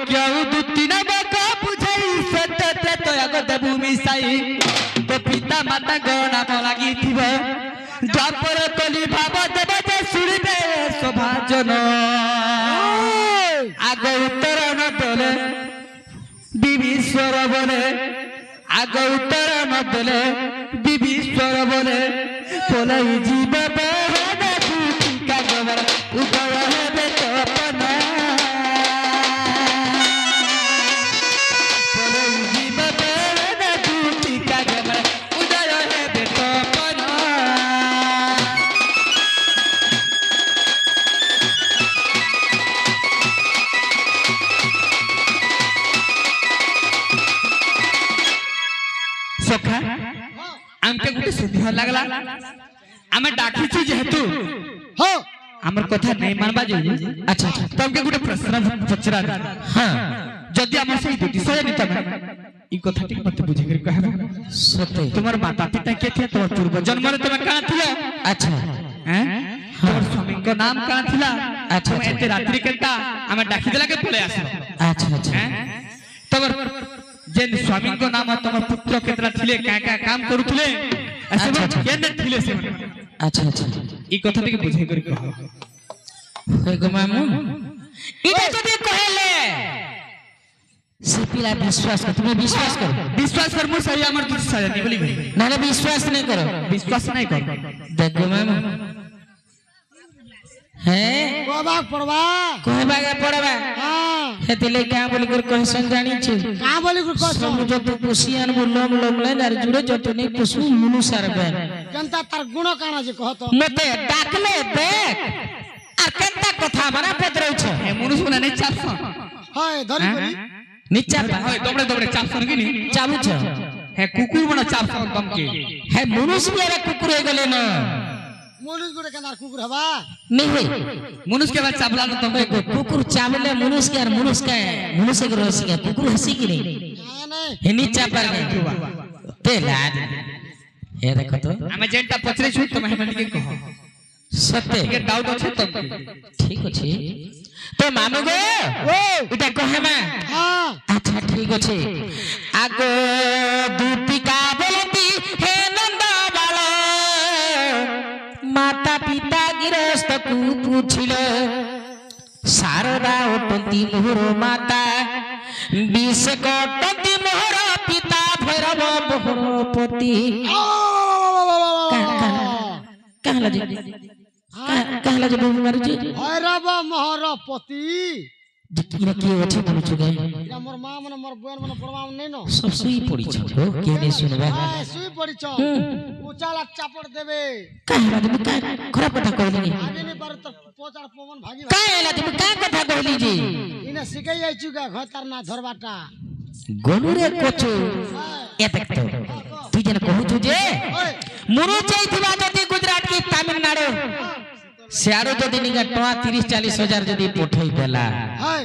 क्यों दुती न बका बुझाई सतते तो आगो देबु मिसाई तो पिता माता गणा लागी थिब द्वापर कली भाव देव जे सुनिबे सभाजन आग उत्तर न देले विभीषण बोले आग उत्तर न देले विभीषण बोले पलाई जीव बहन का गोबर उदय हेबे तपना पलाई जीव बहन का गोबर उदय हेबे तपना सखा आमके गुटे सुंदर लागला आमे डाकिछु जेहेतु हो हमर कथा नहीं मानबा जे अच्छा तमके गुटे प्रश्न पचरा हां जदी हमर सही दुटी सय नित ई कथा ठीक मत बुझे कर कहबा सते तुम्हार माता पिता के थे तोर पूर्व जन्म रे तुम कहां थिला अच्छा हैं तोर स्वामी को नाम कहां थिला अच्छा एते रात्रि केता हमें डाकी देला के पळे आस अच्छा अच्छा तोर जे स्वामी को नाम तुम पुत्र केतरा थिले का का काम करूथले ऐसे केने थिले से अच्छा अच्छा ई कथा के बुझे कर कह हे गो मामू इटा जदी कहले से पिला विश्वास कर तुम्हें विश्वास कर मु सही हमर दूर सजा नहीं बोली ना ना विश्वास नहीं करो देखो मामू है कहबा के पड़बा हां हेतिले क्या बोली कर कहसन जानी छी का बोली कर कहसन जो तू पुसियान बोलम लमले नर जुड़े जो तू नहीं पुसु मुनु सरबे केनता तार गुण काना जे कहतो मते डाकले देख आ केनता कथा बना पेद्रौ छ ए मुनु सुना नहीं चापस हाय धरी बोली नीचा हाय दोबड़े दोबड़े चापसन कि नहीं चाबू छ हे कुकुर बना चापसन तम के हे मुनुस मेरा कुकुर हो गले ना मुनुस गुड़े कनार कुकुर हवा नहीं है मुनुस के बाद चावला न तुम को कुकुर चावले मुनुस के और मुनुस के रोसी के कुकुर हंसी की नहीं नहीं हिनी चापर के ते लाज हे देखो तो हमें जेंटा पचरे छु तुम हमें के कहो सत्य के डाउट अछि तुम ठीक अछि तो मानो गो ओ इटा कहे में हां अच्छा ठीक अछि आगो दीपिका बोलती हे माता पिता गिरस्त को पूछिले शारदा ओटंती मोहर माता विष कटंती मोहर पिता भैरव मोहरपति कहला जे बोल मारू जी भैरव मोहरपति इना के अछि बोलु छुगे हमर मां मन हमर बहन मन प्रमाण नै न सब सुई पड़ी छ हो के नै सुनबा हां सुई पड़ी छ उचाला चापड़ देबे कहला जे का खराब कथा कहली नी आगे नै पर त पोचार पवन भागी कहला जे का कथा कहली जी इना सिकाई आइ छुगा घतर ना धरबाटा गोनु रे कोचो एतक तो तू जन कहू छु जे मुरु चैथिबा जति गुजरात की तमिलनाडु सियारो जदी निगा टवा 30-40 हजार जदी पठै देला हाय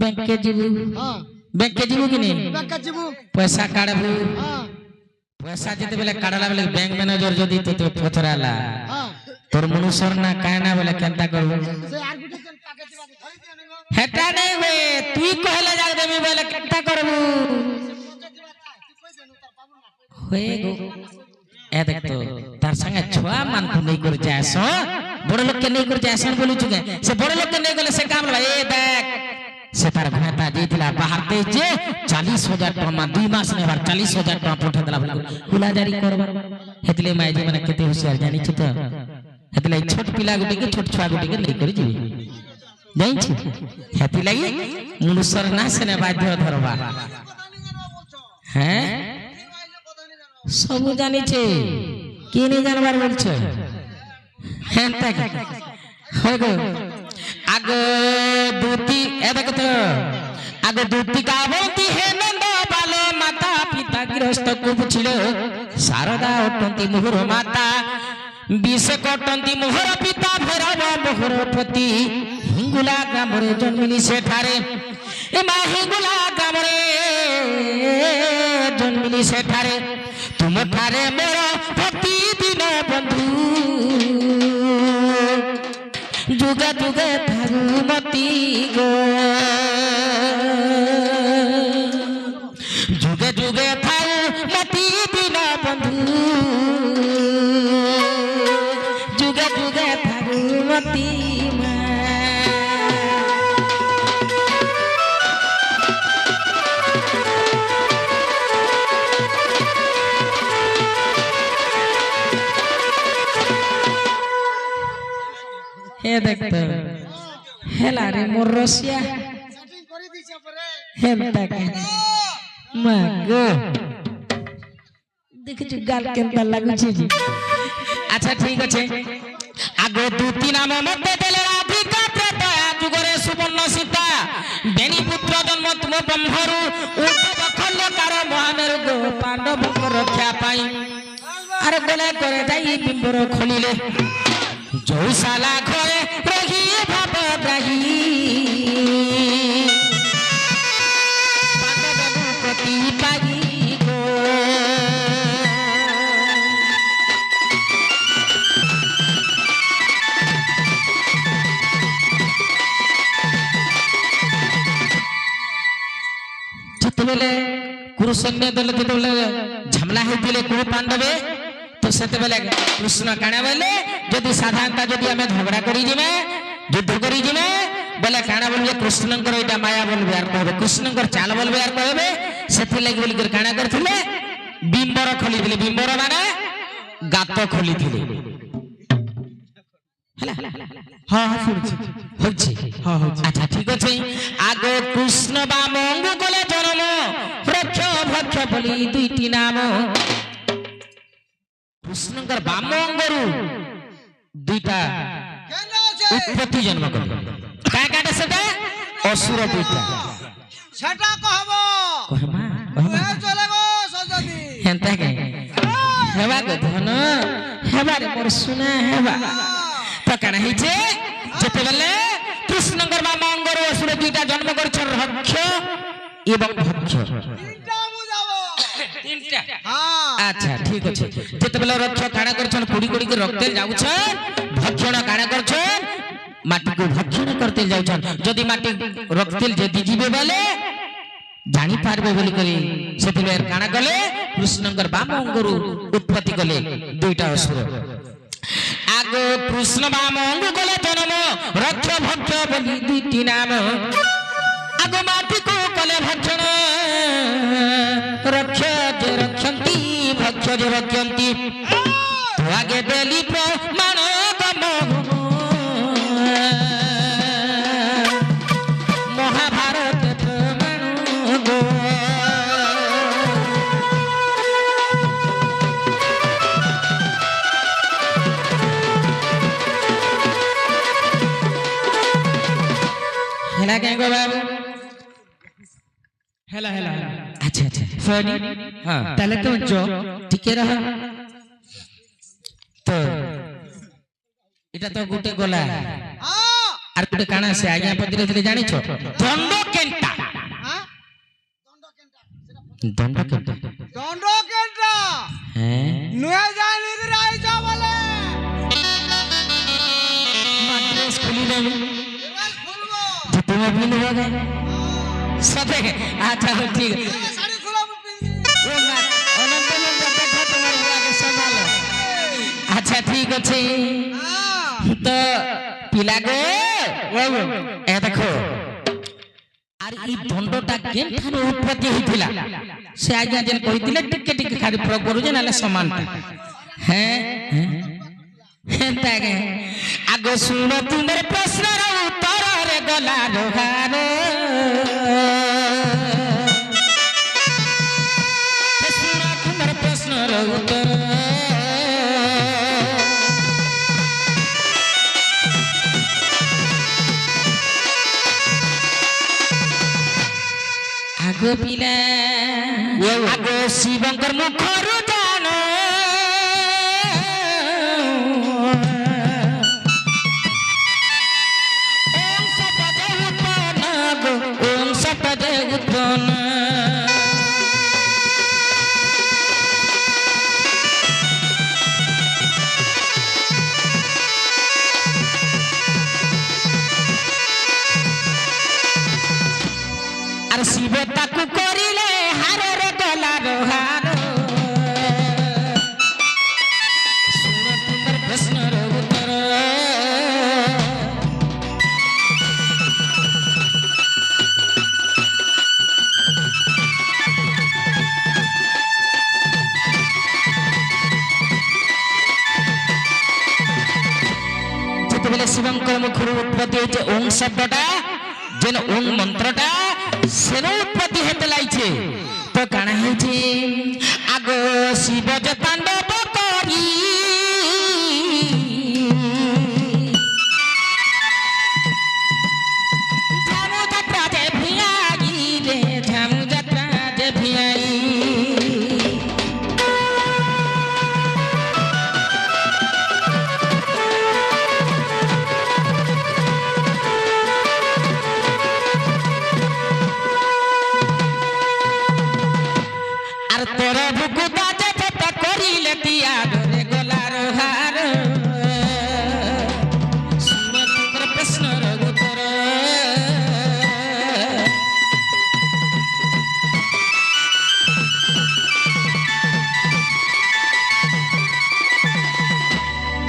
बैंक के जीबू हां बैंक के जीबू कि नहीं बैंक के जीबू पैसा काढबू हां पैसा जते बेले काढला बेले बैंक मैनेजर जदी तो पथराला हां तोर मनुष्य ना कायना बेले केनता करबू से आरबीटी जन ताके दिबा धरि देनिगो हेटा नै होए तू कहले जा देबी बेले केनता करबू होए गो ए देख तो तार संगे छुआ मान को नहीं कर जायसो बड़ लोग के नहीं कर जायसन बोलु छुगे से बड़ लोग के नहीं गले से काम ए देख से तार भाता जेतिला बाहर दे जे 40,000 टका 2 मास ने बार 40,000 टका पठा देला खुला जारी करबा हेतले माय जे माने केते होशियार जानि छ त हेतले छोट पिला गुटी के छोट छुआ गुटी के नहीं कर जीवी जानि छ हेतले मुनुसर ना से ने बाध्य धरबा हैं सब जानी छे की नहीं जानबार बोल छे हेंता के होगो आग दूती ए देख तो आग दूती का बोलती है नंद बाले माता पिता गृहस्थ को पूछिलो शारदा ओटंती मोहर माता विष कटंती मोहर पिता भैरव मोहरपति हिंगुला गामरे जन्मिली सेठारे ए मा हिंगुला गामरे जन्मिली सेठारे तुम ठारे मेरा भक्ति दिन बंधु जुग जुग धरुमती गो ये देखते हेला रे मोर रसिया सेटिंग करि दिछे परे हेलता के मागो देख जो गाल केनता लागु छी अच्छा ठीक আছে आगो দুটি নাম মধ্যে দেলে রাধিকা ত্রেতা যুগরে সুবর্ণ সীতা বেনি পুত্র জন্ম তুম ব্রহ্মরু উদ্ধব খল্লকার মহামেরু গো পাণ্ডবଙ୍କ রক্ষা পাই আর গলে করে যাই বিম্বর খলিলে জৌশালা ঘরে রহি ভাব গ্রাহী পাণ্ডব প্রতি পাই গো যেতবেলে কুরুসৈন্য দল যেতবেলে ঝামলা হইতিলে কুরু পাণ্ডবে তো সেতবেলে কৃষ্ণ কাଣା বলে যদি সাধারণত যদি আমি ঝগড়া করি যাবে যুদ্ধ করি যাবে বলে কাଣା বলবে কৃষ্ণঙ্কর এটা মায়া বলবে আর কহবে কৃষ্ণঙ্কর চাল বলবে আর কহবে সেথি লাগি বলি করে কাଣା করছিলে বিম্বর খলিଥିଲେ বিম্বর মানে গাত খলিଥିଲେ हां हां শুনছি হচ্ছে हां হচ্ছে আচ্ছা ঠিক আছে আগে কৃষ্ণ বা মঙ্গু কলে জন্ম রক্ষ ভক্ষ বলি দুইটি নাম কৃষ্ণঙ্কর বামঙ্গরু দুইটা কেন আছে উৎপত্তি জন্ম করে কায় কাটা সেটা অসুর দুইটা সেটা কহবো কহমা এ চলে গো সজদি হেনতা কে হেবা গো ধন হেবা রে মোর সুনা হেবা তো কানা হইছে যেতেবেলে কৃষ্ণঙ্কর বামঙ্গরু অসুর দুইটা জন্ম করছেন রক্ষ এবং ভক্ষ তিনটা বুঝাবো তিনটা हां আচ্ছা ঠিক আছে যেতেবেলে রক্ষ কাଣା করছেন কুড়ি কুড়ি করে রক্তে যাউছেন ভক্ষণ কাଣା করছেন মাটিকে ভক্ষণ করতে যাউছেন যদি মাটি রক্তেল যদি ଯିବେ বলে জানি পারবে বলি করি সেতিবের কাଣା গলে কৃষ্ণঙ্কর বামঙ্গরু উৎপত্তি গলে দুইটা অসুর আগো কৃষ্ণ বামঙ্গু গলে জন্ম রক্ষ ভক্ষ বলি দুইটি নাম আগো মাটিকু কলে ভক্ষণ রক্ষ যে রক্ষন্তি ভক্ষ যে রক্ষন্তি তো আগে দেলি প্রমাণ গম মহাভারত প্রমাণ গো হেলা কে গো বাবু हेला हेला আচ্ছা আচ্ছা सॉरी হ্যাঁ তাহলে তো जो টিকে রহ তো এটা তো গুটে গলা हां আর গুটে কানা আছে আজ্ঞা পত্রে থেকে জানিছ দণ্ড কেনটা हां দণ্ড কেনটা দণ্ড কেনটা হ্যাঁ নুয়ে জানি রাইছ বলে মাদ্রাস খুলি দেবে এবার খুলবো তুমি বিল হবে সাথে আচ্ছা ঠিক শাড়ি খুলবো ও না অনন্ত দেখো তোমার বুয়াকে সম্ভালো আচ্ছা ঠিক আছে हां তো পিলা গো এ দেখো আর এই দণ্ডটা কেনখানে উৎপত্তি হইতিলা সে আজ্ঞা যেন কইতিলে টিকে টিকে খালি প্রয়োগ করু যে নালে সমানটা হ্যাঁ হেনতা গে আগ শুন তোমার প্রশ্নর উত্তর রে গলা রোহার শুন তোমার প্রশ্নর উত্তর আগো পিলা আগো শিবঙ্কর মুখরু জান ওম সপদে উৎপন্ন গো ওম সপদে উৎপন্ন আর শিব তাকু করিলে হারের গলার হার শুন তোমার প্রশ্নর উত্তর যেতবেলে শিবঙ্কর মুখରୁ উৎপত্তি হয়েছে ওং শব্দটা যেন ওং মন্ত্রটা সেন উৎপত্তি হতে লাইছে তো কানা হয়েছে আগ শিব যে তাণ্ডব করি ঝামু যাত্রা যে ভিয়াই রে ঝামু যাত্রা যে ভিয়াই তোর বুকু বাজে ফটা করিলে তিয়া রে গলার হার সুন্দর প্রশ্নর উত্তর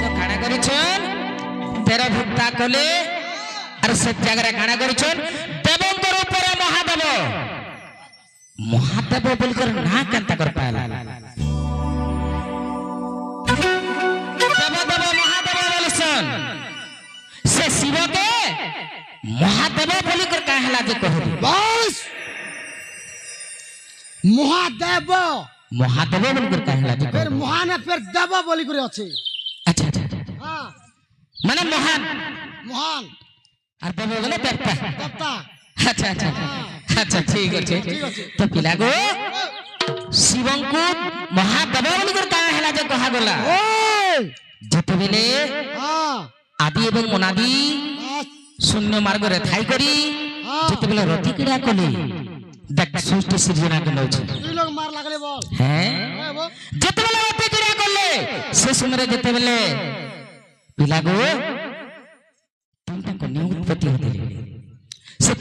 তো কানা করেছেন তেরা ভুক্তা কলে আর সে জায়গায় কানা করেছেন দেবঙ্গর উপরে মহাদেব মহাদেব বলकर না কেনতা কর পায়লা দেবদেব মহাদেব বলছেন সে শিবকে মহাদেব বলিकर কাহেলা যে কহলি बस महादेव মহাদেব বলিकर কাহেলা যে फिर কহলি महान फिर देव बोली करे अच्छे আচ্ছা আচ্ছা हाँ মানে মহান महान আর দেব বলে দেবতা देवता আচ্ছা আচ্ছা আচ্ছা ঠিক আছে তো পিলা গো শিবଙ୍କୁ মহাদেব বলিकर কাহেলা যে কহা গলা ओ যেতবেলে हाँ আদি এবং অনাদি बस শূন্য মার্গরে ঠাই করি हाँ যেতবেলে রতি ক্রীড়া কলে দেখ সৃষ্টি সৃজনা কে নଉଛି तू लोग मार लगले बोल হ্যাঁ ए वो যেতবেলে রতি ক্রীড়া কলে সে সময় যেতবেলে পিলা গো তিনটা কন্যা উৎপত্তি হতিলে সে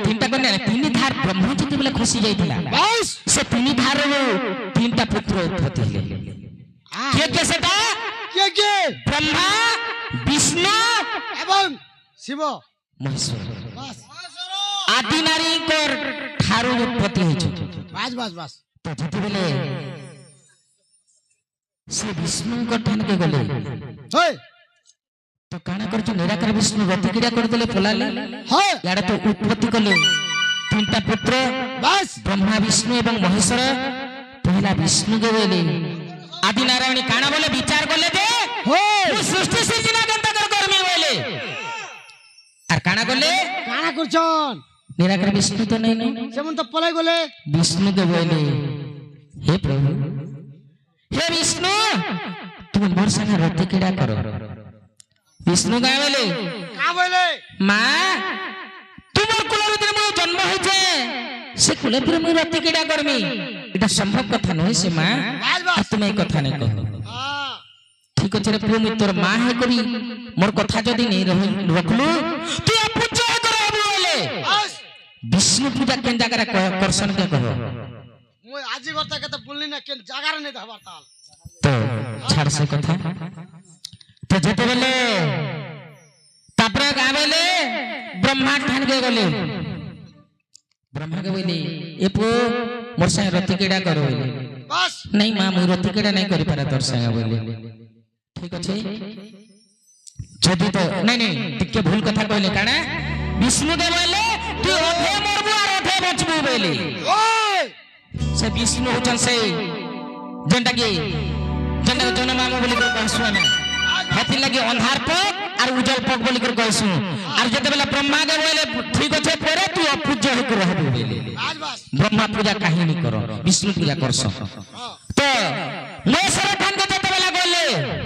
তিনটা কন্যা তিনি ধার ব্রহ্মা যেতবেলে খুশি যাইতিলা बस সে তিনি ধারରୁ তিনটা পুত্র উৎপত্তি হলে हाँ কে সেটা के ব্রহ্মা বিষ্ণু एवं शिव মহেশ্বর बस আদি নারীଙ୍କର ଠାରୁ ଉତ୍ପତ୍ତି ହେଇଛି बस बस बस ତ ଯେତେବେଳେ ସେ ବିଷ୍ଣୁଙ୍କ ଠାନକେ ଗଲେ होय ତ କାଣା କରୁଛ ନିରାକାର ବିଷ୍ଣୁ ରତି କ୍ରୀଡ଼ା କରିଦେଲେ ପଲାଲେ होय ଇଆଡେ ତ ଉତ୍ପତ୍ତି କଲେ ତିନିଟା ପୁତ୍ର बस ବ୍ରହ୍ମା ବିଷ୍ଣୁ ଏବଂ ମହେଶ୍ୱର ପହିଲା ବିଷ୍ଣୁକେ ବୋଇଲେ ଆଦି ନାରାୟଣୀ କାଣା ବୋଲେ ବିଚାର କଲେ ଯେ होय ମୁଁ ସୃଷ୍ଟି ସୃଜନା କେନ୍ତା କରି କରମି ବୋଇଲେ আর কাଣା কলে काना करछन নিরাকার বিষ্ণু তো নাই নাই सेमन तो पলাই गले বিষ্ণুকে বলে হে প্রভু হে বিষ্ণু তুমি মোর সঙ্গে রতি ক্রীড়া করো বিষ্ণু গায়ে বলে का बोले মা তোমার কুলের ভিতরে মোর জন্ম হয়েছে সে কুলের ভিতরে মুই রতি ক্রীড়া করমি এটা সম্ভব কথা নয় সে মা बस আর बस তুমি এই কথা নাই কহ हां ঠিক আছে রে প্রভু তোর মা হে করি মোর কথা যদি নেই রখলু তুই পূজা করে বলে बस বিষ্ণু পূজা কেন জায়গায় করছন কে কহ मुई आजी करता के तो बोलनी ना के जगार नहीं धबार ताल তো ছাড় সে কথা তো যেতে বলে তারপরে গা বলে ব্রহ্মা ঠানকে গলে ব্রহ্মাকে বলি এ পু মোর সঙ্গে রতি ক্রীড়া কর বলে बस নাই মা মুই রতি ক্রীড়া নাই করি পারে তোর সঙ্গে বলে ঠিক আছে যদি তো নাই নাই টিকে ভুল কথা কইলে কানা বিষ্ণুদেব বলে তুই অধে মরবু আর অধে বচবু বলে ओय সে বিষ্ণু হচ্ছেন সেই যেটাকে জন্ম আমি বলি করে কহসু আমি হেতির লাগি অন্ধার পথ আর উজ্জ্বল পথ বলি করে কহসু আর যেতেবেলে ব্রহ্মাকে বলে ঠিক আছে পরে তুই অপূজ্য হয়ে করে হবি বলে बस बस ব্রহ্মা পূজা কাহিনী কর বিষ্ণু পূজা করছ हां তো মহেশ্বর ঠানকে যেতেবেলে বললে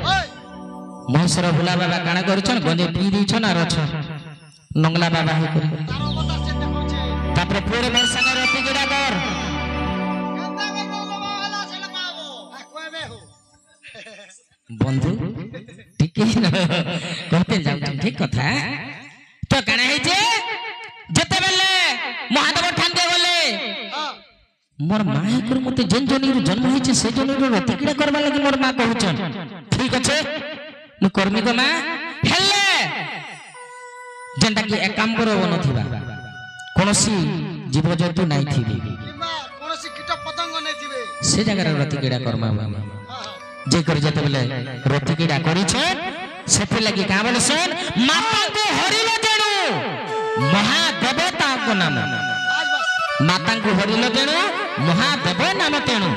ओय মহেশ্বর ভোলা বাবা কাଣା করছন গঞ্জে পি দিছন আর অছ নংলা বাবা হয়ে করে तारो अवतार चिंता करछे তারপরে পুরে মোর সঙ্গে রতি ক্রীড়া কর কেনতা করে বলবো বাবা ছেলে পাবো आ कोई बे हो বন্ধু ঠিক कहते जाऊ ठीक कथा तो काना ହେଇছে যেতেবেলে মহাদেব ঠানকে গলে हां মোর মা হেকর মতে যেন জনির জন্ম হইছে সে জনির রতি ক্রীড়া করবা লাগি মোর মা কহুছন ঠিক আছে মু কর্মী গো মা হেলে যেনটা কি একাম্বর বনথিবা কোনসি জীবজন্তু নাই থিবি किबा कोनोसी कीट पतंग नहीं थिबे সে জায়গার রতি ক্রীড়া করমা हां हां যে করে যেতেবেলে রতি ক্রীড়া করিছে सेते लगी का बोले सुन माता को हरिलो जेणु महादेवता को नाम बास बास माता को हरिलो जेणु महादेव नाम तेणु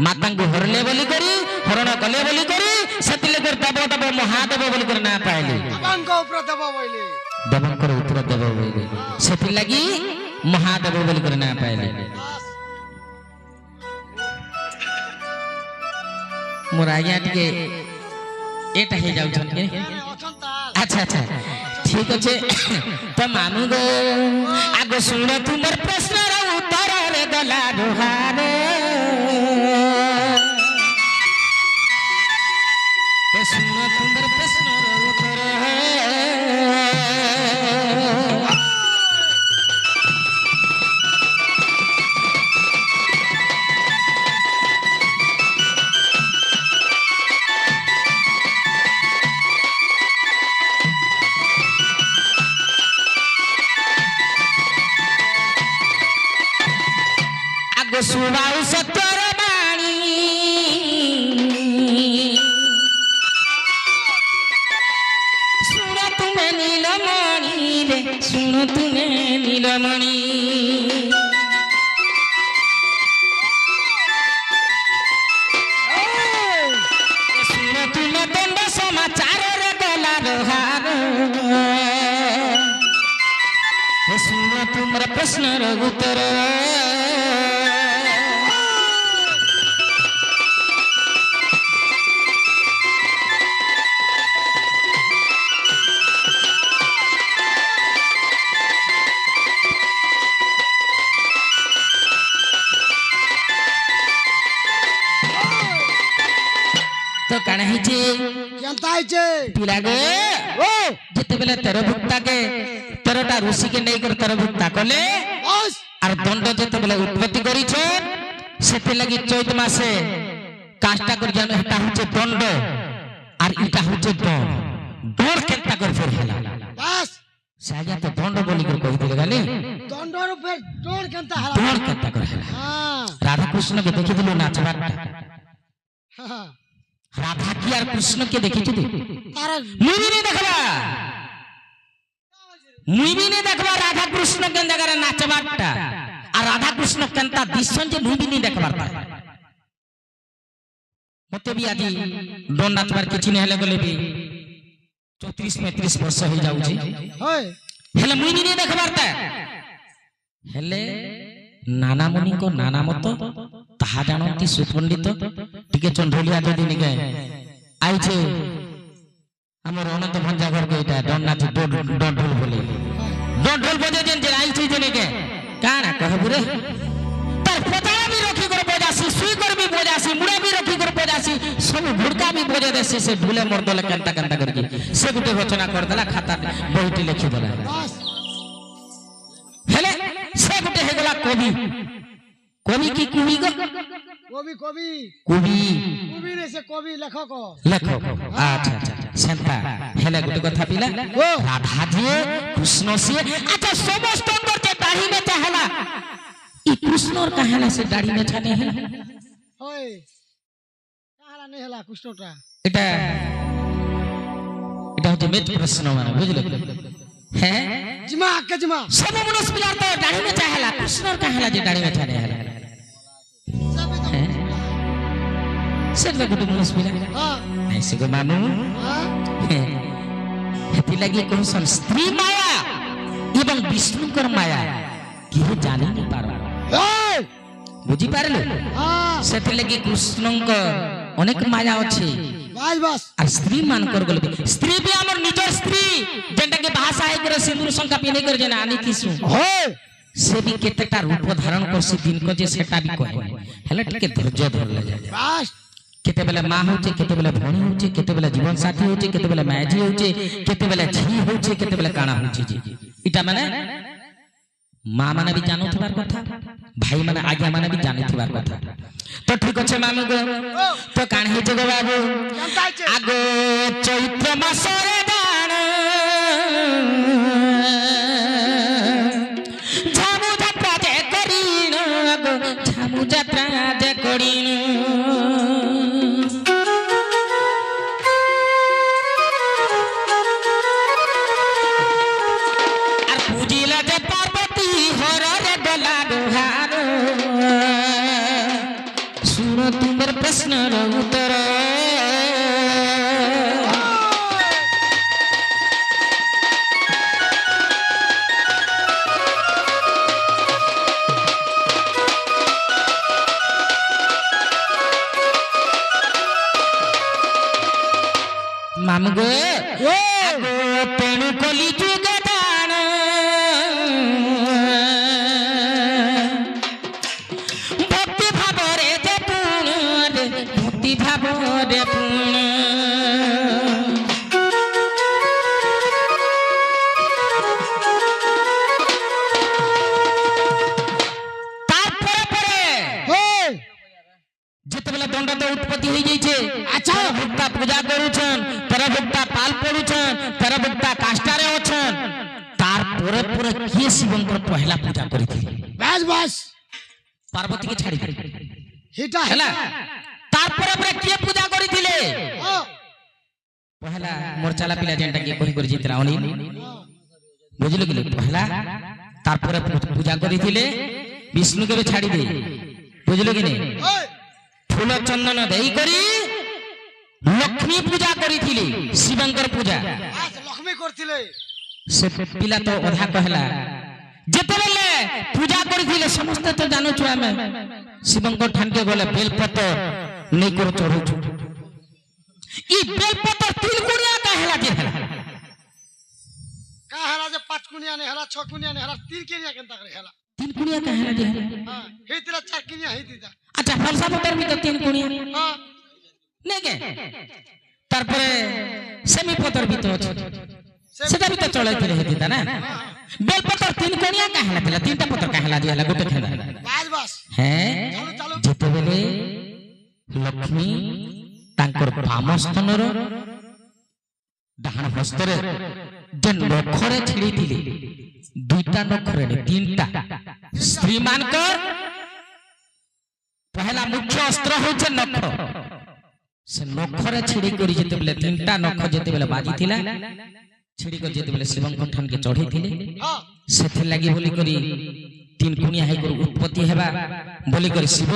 माता को हरले बोली करी हरण कले बोली करी सेते लगी देव देव महादेव बोली कर ना पाइले दबंग ऊपर दबा बोले देवंकर ऊपर देव बोली सेते लगी महादेव बोली कर ना पाइले बास मोर आज्ञा टिके एटा हे जाउ छन के ଅଛନ୍ତି अच्छा अच्छा ठीक अच्छे तो मामू गो आगो सुन तुमर प्रश्न उत्तर रे गला रुहारे सुन तुमर प्रश्न उत्तर आगो सुबाउ सत्तर बाणी सुन तुम्हें नीलमणि रे सुन तुम्हें नीलमणि सुन तुम्हें दंड समाचार रे गला रोहार सुन तुमर प्रश्न उत्तर तो कण हिचे କେନ୍ତା ହେଇଛେ पिला गो ओ जते बेले तेर भुक्ता के तेरटा ऋषि के नहीं कर तेर भुक्ता कले बस और दंड जते बेले उत्पत्ति करी छ सेते लगी चैत मासे काष्टा कर जानो हेटा होचे दंड और इटा होचे दंड दंड केता कर फिर होला बस साजा तो दंड बोली कर कहि दिले गाली ଦଣ୍ଡର ଉପରେ ଡୋର କେନ୍ତା ହେଲା दंड केता कर होला ହଁ राधा कृष्ण के देखि दिलो नाचबाटा ହଁ राधा की और कृष्ण के देखि छु ତାର मुई भी नहीं देखबा मुई भी नहीं देखबा राधा कृष्ण के जगह नाचबाटा और राधा कृष्ण केनता दिसन जे मुई भी नहीं देखबार मते भी आदि दोन नाचबार किछि ने हेले गले भी 34 35 वर्ष हो जाउ छी হয় हेले मुई भी नहीं देखबार ता हेले नाना मुनि को नाना मत ताहा जानती सुपंडित टिके चंडोलिया जदी निके आई छे हमर अनंत भंजा घर के इटा डन नाच डोल बोले डोल बजे जेन जे आई छे जने के काना कहबु रे तर पता भी रखी कर बजासी सुई कर भी बजासी मुड़ा भी रखी कर बजासी सब घुड़का भी बजे देसी से ढुले मर दले कंता कंता करके से गुटे रचना कर दला खाता बहिटी लिखि दला बस हेले से गुटे हे गला कवि कवि की कुवी गो কবি কবি कुवी কবি রে সে কবি লেখক लेखक अच्छा अच्छा सेंता हेले गुटे कथा पिला राधा जी कृष्ण से अच्छा समस्त अंदर के दाढ़ी में चाहला ई कृष्ण और कहाला से दाढ़ी में छाने है হয় কাহালা নেই হেলা কৃষ্ণটা এটা এটা হচ্ছে মেট প্রশ্ন মানে বুঝলে हैं জিমা আকে জিমা सब मनुष्य पिलार तो दाढ़ी में चाहला कृष्ण और कहाला जे दाढ़ी में छाने है सब गुटे मनुष्य पिला হ্যাঁ ऐसे को मानू হ্যাঁ हेती लगी कहसन स्त्री माया एवं विष्णुकर माया केहे जानि नहीं पारो এই बुझी पारलो হ্যাঁ सेते लगी कृष्णंकर अनेक माया अछि বাস বাস और स्त्री मान कर गल स्त्री भी हमर निजर स्त्री जेंटा के भाषा है कर सिंदूर संका पिने कर जेना आनी किसु হয় से भी केतेटा रूप धारण करसी दिन को जे सेटा भी कहे हेले टिके धैर्य धर ले जाय বাস केते बेले मां होचे केते बेले भणी होचे केते बेले जीवन साथी होचे केते बेले माजी होचे केते बेले झी होचे केते बेले काना होचे जी इटा माने मां माने भी जानो थबार कथा भाई माने आज्ञा माने भी जानो थबार कथा तो ठीक আছে मामू गो तो कान हे जगो बाबू কেন্তা হইছে आगो चैत्र मासरे दान झामु जात्रा जे करिन आगो झामु जात्रा जे करिन ପ୍ରଶ୍ନର ଉତ୍ତର ମାମୁଁ ଗୋ ତେଣୁ କଲି ଯୁଗ ଦାନ ଭକ୍ତି ଭାବରେ ଯେ ପୁଣ ଭକ୍ତି ଭାବରେ ପୁଣ ତାପରେ ପରେ ଯେତେବେଳେ ଦଣ୍ଡ ତ ଉତ୍ପତ୍ତି ହେଇଯାଇଛି ଆଚ୍ଛା ଭକ୍ତା ପୂଜା କରୁଛନ୍ ତେର ଭକ୍ତା ପାଲ ପଡୁଛନ୍ ତେର ଭକ୍ତା କାଷ୍ଟାରେ ଅଛନ୍ ତାପରେ ପରେ କିଏ ଶିବଙ୍କର ପହିଲା ପୂଜା କରିଥିଲେ ବାସ୍ ବାସ୍ ପାର୍ବତୀ କି ଛାଡ଼ି হিটা ହେଲା ତାପରେ ପରେ କିଏ ପୂଜା କରିଥିଲେ ପହିଲା ମୋର ଚାଲା ପିଲା ଯେନ୍ଟା କିଏ କହି କରି ଜିତରା ଅନି ବୁଝିଲୁ କି ପହିଲା ତାପରେ ପୂଜା କରିଥିଲେ ବିଷ୍ଣୁ କେବେ ଛାଡ଼ି ଦେ ବୁଝିଲୁ କି ନାହିଁ फूल चंदन देई करी लक्ष्मी पूजा करिथिले शिवंकर पूजा লক্ষ্মী করছিলে से पिला तो अधा कहला जेते बेले पूजा करिथिले समस्त तो जानो छु हमें शिवंकर ठानके गले बेलपत्र नै कर चढ़ू छु ई बेलपत्र तीन गुणिया कहला जे हला का हला जे 5 कुनिया ने हला 6 कुनिया ने हला 3 कुनिया केनता करे हला तीन गुणिया कहला जे हला हां हेतिरा 4 कुनिया हेतिता अच्छा फलसा पत्र भी तो तीन गुणिया हां नै के तार परे सेमी पत्र भी तो अछि सेटा भी तो चले थे हेतिता ना बेलपत्र तीन कोनिया कहला थिला तीनटा पत्र कहला दिहला गोटे खेला बास बास हैं चलो जेते बेले लक्ष्मी तांकर पामस्तनर डाहण हस्तरे जे नखरे छिड़ी दिले दुईटा नखरे ने तीनटा स्त्री मानकर पहला मुख्य अस्त्र होचे नख से नखरे छिड़ी करी जेते बेले तीनटा नख जेते बेले बाजी थिला छिड़ी कर जेते बेले शिवंक ठान के चढ़ी थिले हां सेथे लागि बोली करी तीन कुनिया हाई कर उत्पत्ति हेबा बोली करी शिव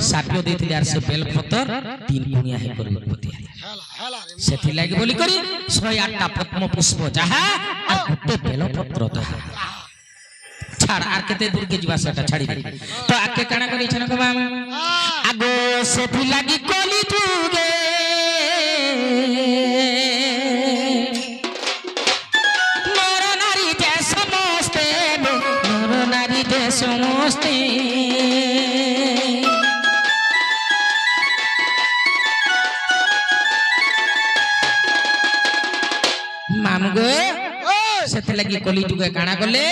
साप्य देथिले आर से बेलपत्र तीन कुनिया हाई कर उत्पत्ति हला हला रे सेथे लागि बोली करी 108टा पद्म पुष्प जाहा आ गुटे बेलपत्र ताहा छाड़ आर केते दूर के जीवा सेटा छाड़ी दे तो आके काना करी छन को मामा आगो सेथि लागि कोली जुगे नर नारी जे समस्ते नर नारी जे समस्ते मामू गो सेथि लागि कोली जुगे काना करले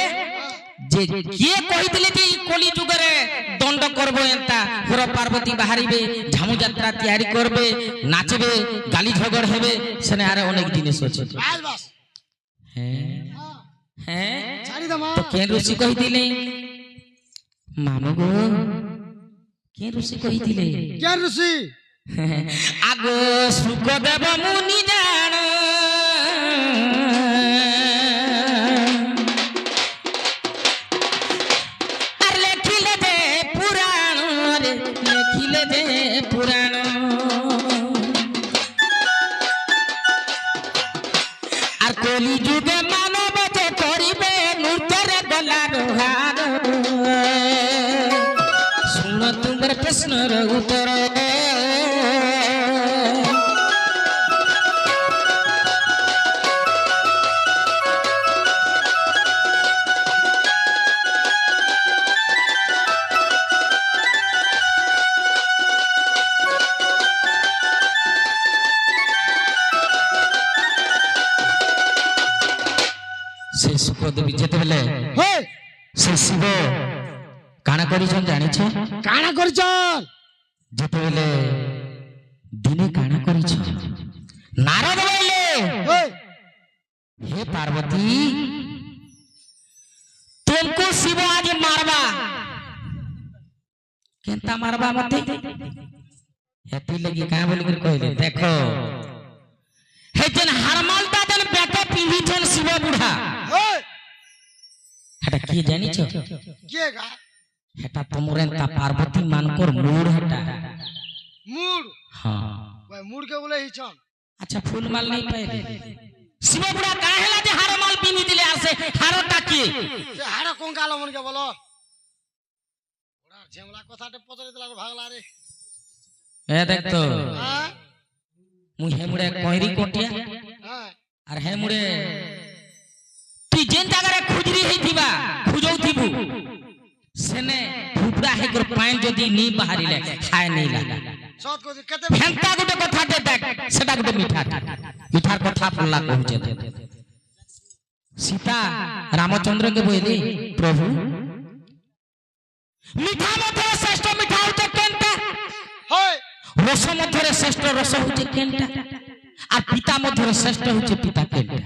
जे किए कहितले जे कली जुग रे दंड करबो एंता पुरा पार्वती बाहरीबे झामु यात्रा तैयारी करबे नाचबे गाली झगड़ हेबे सने आरे अनेक जिनिस अछि बास बास हैं छाड़ी दमा तो के ऋषि कहितले मामू गो के ऋषि कहितले क्या ऋषि आगो सुखदेव मुनि जान पुराण आर कली जुगे मानव जे करिबे नृत्य गला रोहार सुन तुमर प्रश्नर उत्तर से सुखदेवी जेते बेले हे से शिव काना करिछन जानि छ काना करछन जेते बेले दिने काना करिछ नारद बोले हे हे पार्वती तुमको शिव आज मारबा केंता मारबा मते हेती लगी का बोल कर कहले देखो हे जन हरमालता जन बेटा पीढ़ी जन शिव बुढ़ा हे हेटा की जानि छ के गा हेटा तमरेन ता पार्वती मानकर मूड हेटा মুড় हाँ ওই মুড় के बोले हिचन अच्छा फूल माल नहीं पाए शिव बुढ़ा का हेला जे हार माल पिनी दिले आसे हारो टाकी সে হাড় কোন কালো মন के বলো ওরা ঝেমলা কথাতে পচরে দিলা ভাগলা রে ए देख तो হ্যাঁ मुई हे मुड़े कोहरी कोटिया হ্যাঁ और हे मुड़े तू जेन जगह रे खुजरी हे थिबा खुजौ थिबु सेने फुपड़ा हे कर पाइन जदी नी बाहरिले खाय नहीं लागा সত কই কেতে फेंटा गुटे कथा दे देख सेटा गुटे मिठार कथा पल्ला कहूचे सीता रामचंद्र के बोली प्रभु मिठा मध्य श्रेष्ठ मिठा होते केनटा হয় रस मध्य श्रेष्ठ रस होते केनटा आ पिता मध्य श्रेष्ठ होते पिता केनटा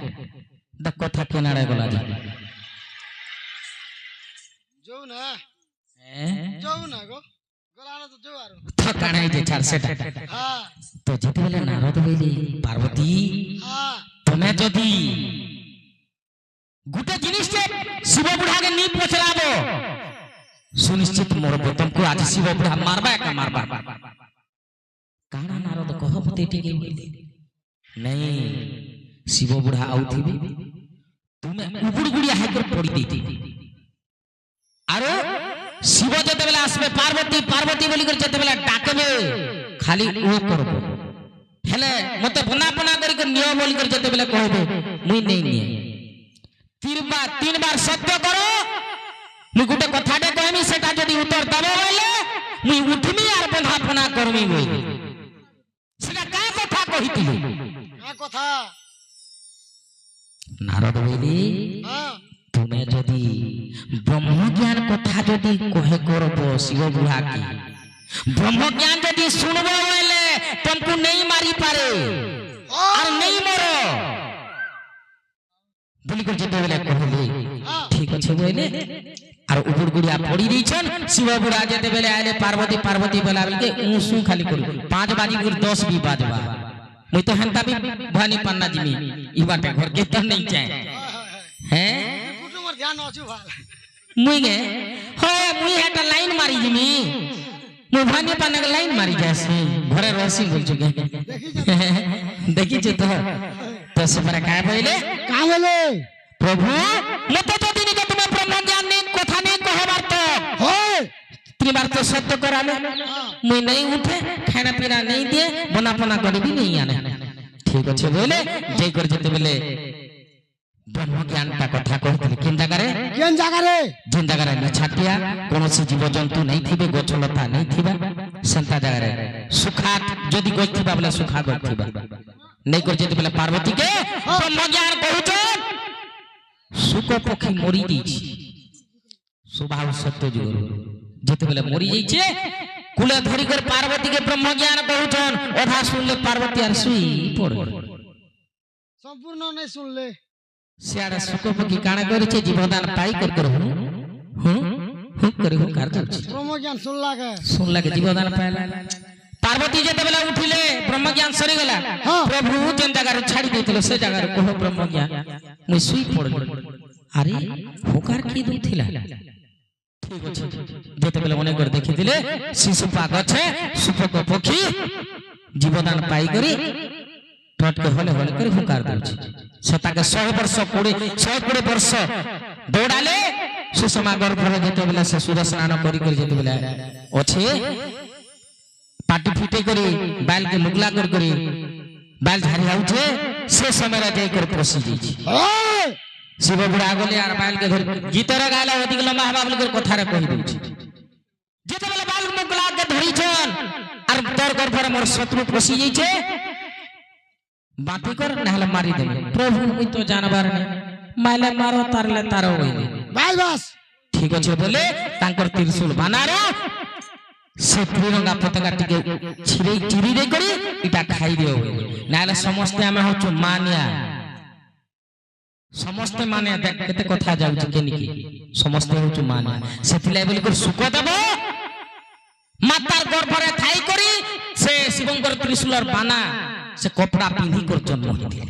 द कथा केनारे गला जा যাও না যাও না গো গলানো তো যাও আরো थकानाई जे चार सेटा হ্যাঁ तो जेते बेले नारद बोली पार्वती হ্যাঁ तुम्हें जदि गुटे जिनिस जे शिव बुढ़ा के नी पछलाबो सुनिश्चित मरबो तुमको आज शिव बुढ़ा मारबा का मारबा काना नारद कह मते टिके बोली नहीं शिव बुढ़ा आउथिबे तुम्हें उबुड़ गुड़िया हाइकर पड़ी देती आरो शिव जते बेले आसबे पार्वती पार्वती बोली कर जते बेले डाकबे खाली ओ करबो हेले मते बना बना कर नियो बोली कर जते बेले कहबे मुई नहीं निये तीन बार सत्य करो मुई गुटे कथाटे कहमी सेटा जदी उत्तर दबो बोले मुई उठमी आर बना बना करमी बोली सेटा का कथा कहितिलु কা কথা नारद बोली হ্যাঁ तुम्हें जदि ब्रह्म ज्ञान कथा जदि कहे करबो शिव बुढ़ा की ब्रह्म ज्ञान जदि सुनबो बोले तुमको नहीं मारी पारे और नहीं मरो बोली कर जेते बेले कहली ठीक আছে बोले और उबुड़ गुड़िया पड़ी रहीछन शिव बुढ़ा जेते बेले आले पार्वती पार्वती बोला के ऊसू खाली करू 5 बाजी गुर 10 भी बाजवा मुई तो हंता भी भानी पन्ना जिमी ई बाटे घर के त नहीं चाहे हैं কুটুমর ধ্যান আছে ভাল मुई गे हो मुई हेटा लाइन मारी जिमी मुई भानी पन्ना के लाइन मारी जैसे घरे रसी बोल चुके देखी जे तो से पर काय बोले কা বলে प्रभु मते जदि नि तुम्हें ब्रह्म ज्ञान नहीं कथा नहीं कहबार तो হয় त्रिबार तो सत्य कराले मुई नहीं उठे खाना पीना नहीं दिए बना पना कर भी नहीं आने ठीक अच्छे बोले जय कर जेते बेले ब्रह्म ज्ञान का कथा कहते किन जगह रे কেন জায়গা রে जिन जगह रे छाटिया कोनोसी जीव जंतु नहीं थिबे गछलता नहीं थिबा संता जगह रे सुखा जदि गछ थिबा बोले सुखा गछ थिबा नहीं कर जेते बेले पार्वती के ब्रह्म ज्ञान कहूछ सुख पक्षी मरी जाइछि स्वभाव सत्य जुगर जेते बेले मरी जाइछे कुले धरी कर पार्वती के ब्रह्म ज्ञान कहूछन ओधा सुनले पार्वती आर सुई पड़ সম্পূর্ণ নাই শুনলে सियाड़ा सुख पक्षी काना करिछे जीवदान पाई कर हूं करे हूं कार जाउछि ব্রহ্ম জ্ঞান শুনলা কে सुन लगे जीवदान पाइला पार्वती जेते बेला उठिले ब्रह्म ज्ञान सरी गेला हाँ। प्रभु जेन जगह रे छाड़ी देथिलो से जगह रे कहो ब्रह्म ज्ञान मुई सुई पड़ली अरे होकार की दुथिला ठीक अछि जेते बेला मने कर देखिथिले शिशुपा गछे सुपक पक्षी जीवदान पाई करी टट के हले हले कर होकार दउछि सेता के 100 वर्ष 100 वर्ष दौड़ाले सुषमा गर्भ रे जेते बेला से सूर्य स्नान करी कर जेते बेला अछि पाटी फीटे करी बाल के मुगला कर करी बाल झाड़ी आउछे से समय रे जाई कर पसी जाई হয় शिव बुढ़ा गले यार बाल के धर गीतर गाला ओदिक लंबा हवा बोल कर कथा रे कहि दउछि जेते बेला बाल मुगला के धरी छन और तोर गर्भ रे मोर शत्रु पसी जाई छे बाती कर नहले मारी देबे प्रभु मुई तो जानबार नै माले मारो तारले तारो होइले বাস বাস ठीक अच्छे बोले तांकर त्रिशूल बानारो से त्रिरंगा पताका टिके छिरे चिरी रे करी इटा खाई दियो नाले समस्त हमें होचु मानिया समस्त मानिया देख केते कथा जाउछ केनिकी समस्त होचु मानिया सेथिले बोली कर सुख देबो मातार गर्भ रे थाई करी से शिवंकर त्रिशूलर बाना से कपड़ा पिंधी कर जन्म होइले